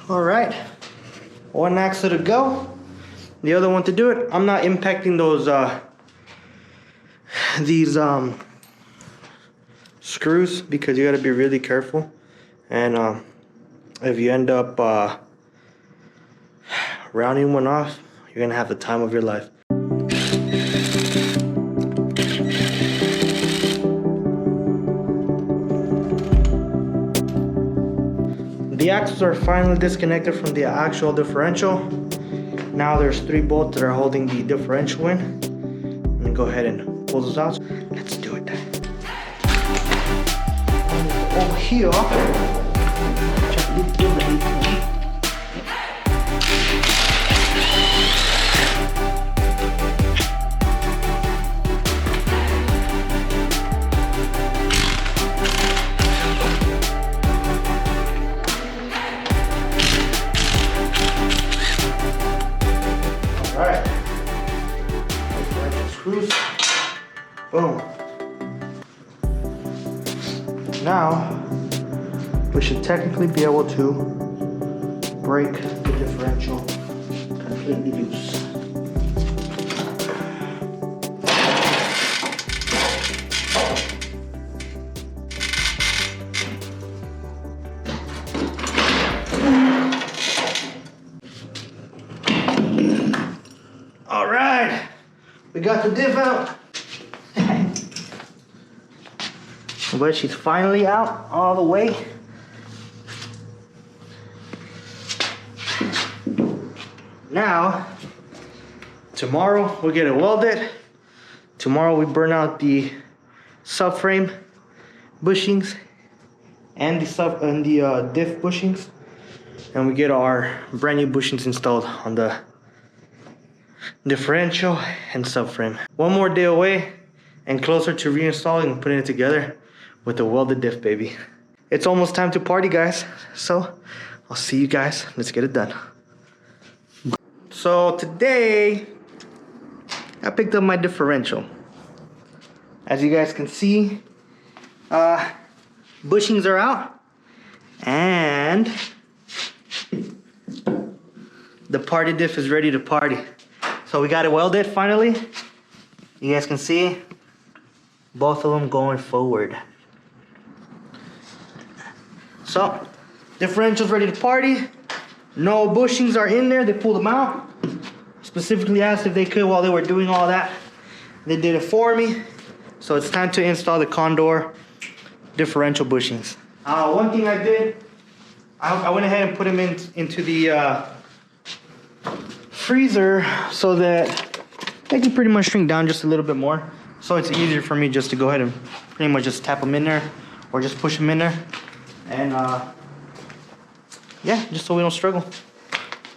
All right, one axle to go, the other one to do it. I'm not impacting those these screws because you got to be really careful, and if you end up rounding one off, you're gonna have the time of your life. The axles are finally disconnected from the actual differential. Now there's 3 bolts that are holding the differential in. I'm gonna go ahead and pull those out. Let's do it. Over here. Alright, screws, boom. Now, we should technically be able to break the differential completely loose. All right, we got the diff out. But she's finally out all the way. Now, tomorrow we'll get it welded. Tomorrow we burn out the subframe bushings and the diff bushings, and we get our brand new bushings installed on the differential and subframe. One more day away and closer to reinstalling and putting it together with the welded diff, baby. It's almost time to party, guys. So I'll see you guys. Let's get it done. So today I picked up my differential. As you guys can see, bushings are out and the party diff is ready to party. So we got it welded finally. You guys can see both of them going forward. So differential's ready to party. No bushings are in there. They pulled them out. Specifically asked if they could while they were doing all that. They did it for me. So it's time to install the Condor differential bushings. One thing I did, I went ahead and put them into the freezer so that they can pretty much shrink down just a little bit more. So it's easier for me just to go ahead and pretty much just tap them in there or just push them in there. And yeah, just so we don't struggle.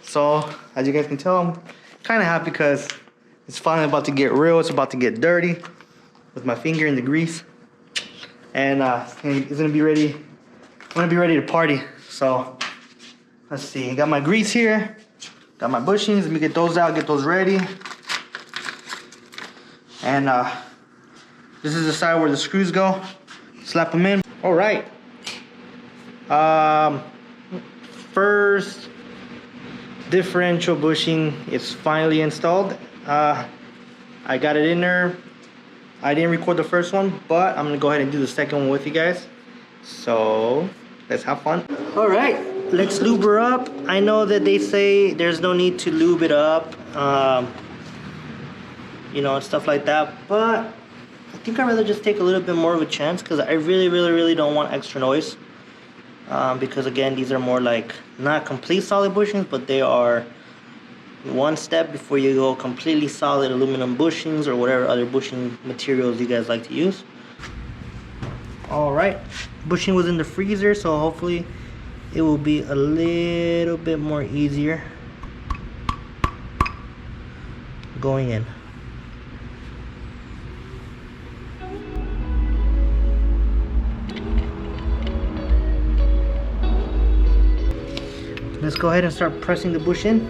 So as you guys can tell, I'm kind of happy because it's finally about to get real. It's about to get dirty with my finger in the grease, and it's gonna be ready. I'm gonna be ready to party. So let's see. I got my grease here. Got my bushings. Let me get those out. Get those ready. And this is the side where the screws go. Slap them in. All right. First differential bushing is finally installed. I got it in there. I didn't record the first one, but I'm gonna go ahead and do the second one with you guys. So let's have fun. All right, let's lube her up. I know that they say there's no need to lube it up, you know, and stuff like that, but I think I'd rather just take a little bit more of a chance because I really don't want extra noise. Because again, these are more like not complete solid bushings, but they are one step before you go completely solid aluminum bushings or whatever other bushing materials you guys like to use. All right, bushing was in the freezer, so hopefully it will be a little bit more easier going in. Let's go ahead and start pressing the bush in.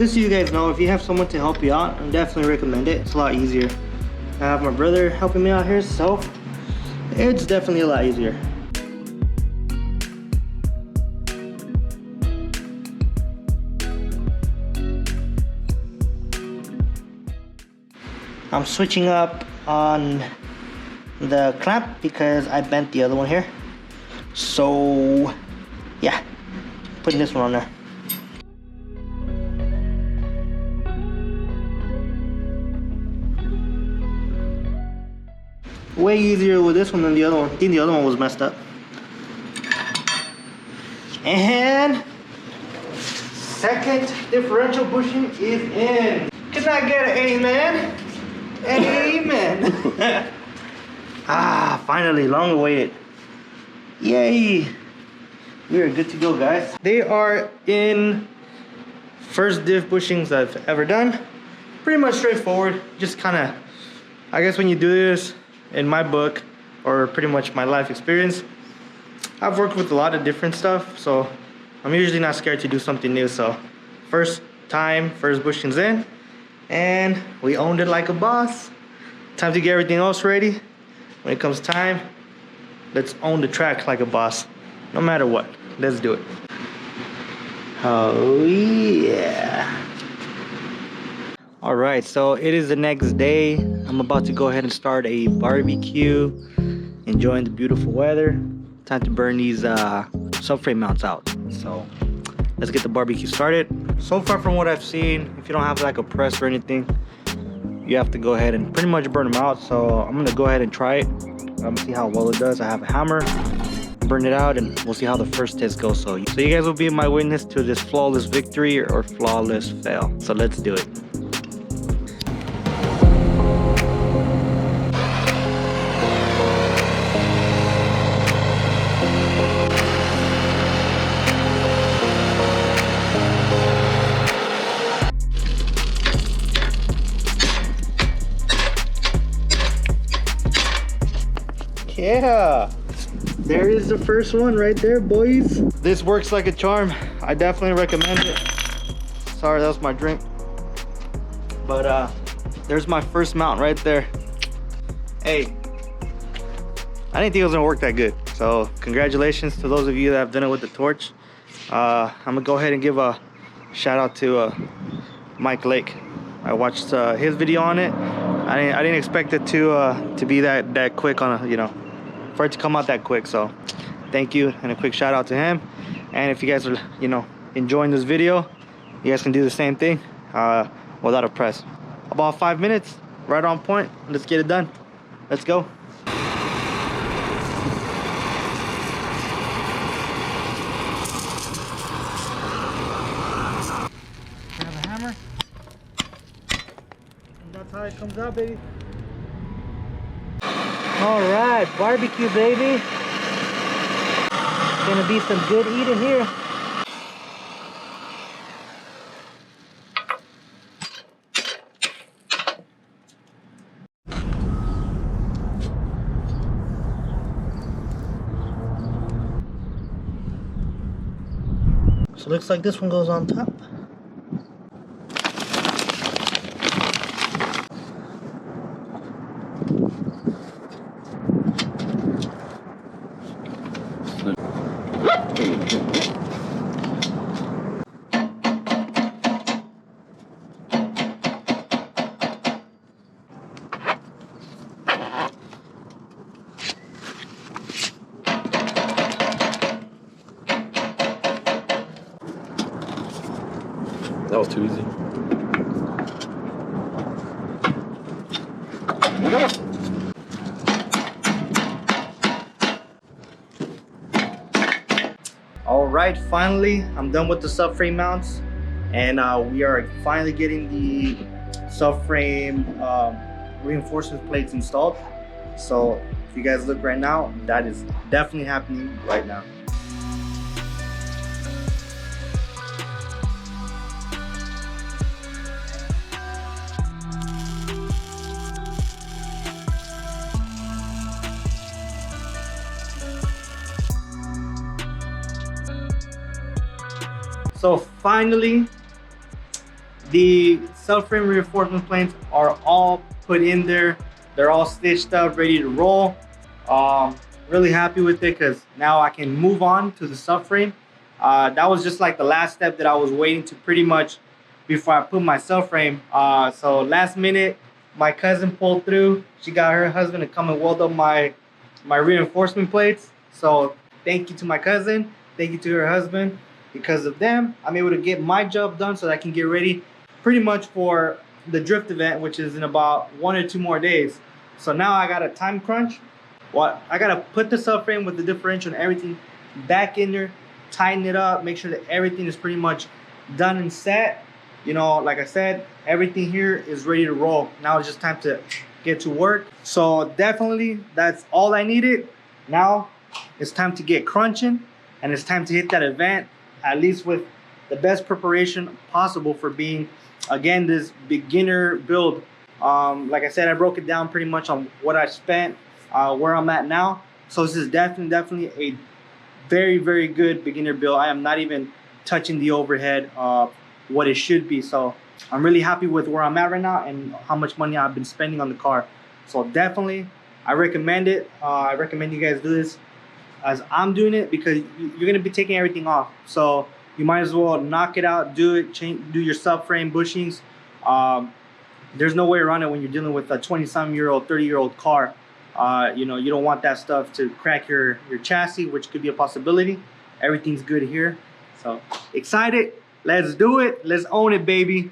just so you guys know, if you have someone to help you out, I definitely recommend it. It's a lot easier. I have my brother helping me out here, so it's definitely a lot easier. I'm switching up on the clamp because I bent the other one here. So yeah, putting this one on there. Way easier with this one than the other one. I think the other one was messed up. And second differential bushing is in. Can I get an amen? Amen. Ah, finally, long awaited. Yay. We are good to go, guys. They are in first diff bushings I've ever done. Pretty much straightforward. Just kind of, I guess when you do this, in my book, or pretty much my life experience, I've worked with a lot of different stuff, so I'm usually not scared to do something new. So first time, first bushings in, and we owned it like a boss. Time to get everything else ready. When it comes time, let's own the track like a boss. No matter what, let's do it. Oh yeah. All right, so it is the next day. I'm about to go ahead and start a barbecue, enjoying the beautiful weather. Time to burn these subframe mounts out. So let's get the barbecue started. So far from what I've seen, if you don't have like a press or anything, you have to go ahead and pretty much burn them out. So I'm gonna go ahead and try it. I'm gonna see how well it does. I have a hammer, burn it out, and we'll see how the first test goes. So you guys will be my witness to this flawless victory or flawless fail. So let's do it. Yeah, there is the first one right there, boys. This works like a charm. I definitely recommend it. Sorry, that was my drink. But there's my first mount right there. Hey, I didn't think it was gonna work that good. So congratulations to those of you that have done it with the torch. I'm gonna go ahead and give a shout out to Mike Lake. I watched his video on it. I didn't expect it to be that quick on a, you know, for it to come out that quick. So thank you, and a quick shout out to him. And if you guys are, you know, enjoying this video, you guys can do the same thing without a press. About 5 minutes, right on point. Let's get it done. Let's go. Grab a hammer. And that's how it comes out, baby. All right, barbecue, baby. Gonna be some good eating here. So looks like this one goes on top. That was too easy. All right, finally, I'm done with the subframe mounts, and we are finally getting the subframe reinforcement plates installed. So if you guys look right now, that is definitely happening right now. So finally, The subframe reinforcement plates are all put in there. They're all stitched up, ready to roll. Really happy with it because now I can move on to the subframe. That was just like the last step that I was waiting to pretty much before I put my subframe. So last minute, my cousin pulled through. She got her husband to come and weld up my reinforcement plates. So thank you to my cousin. Thank you to her husband. Because of them, I'm able to get my job done so that I can get ready pretty much for the drift event, which is in about 1 or 2 more days. So now I got a time crunch. Well, I gotta put the subframe with the differential and everything back in there, tighten it up, make sure that everything is pretty much done and set. You know, like I said, everything here is ready to roll. Now it's just time to get to work. So definitely that's all I needed. Now it's time to get crunching and it's time to hit that event, at least with the best preparation possible for being, again, this beginner build. Like I said, I broke it down pretty much on what I spent, where I'm at now. So this is definitely a very, very good beginner build. I am not even touching the overhead of what it should be. So I'm really happy with where I'm at right now and how much money I've been spending on the car. So definitely, I recommend it. I recommend you guys do this as I'm doing it because you're gonna be taking everything off. So you might as well knock it out, do it, do your subframe bushings. There's no way around it when you're dealing with a 20-some-year-old, 30-year-old car. You know, you don't want that stuff to crack your chassis, which could be a possibility. Everything's good here. So excited, let's do it, let's own it, baby.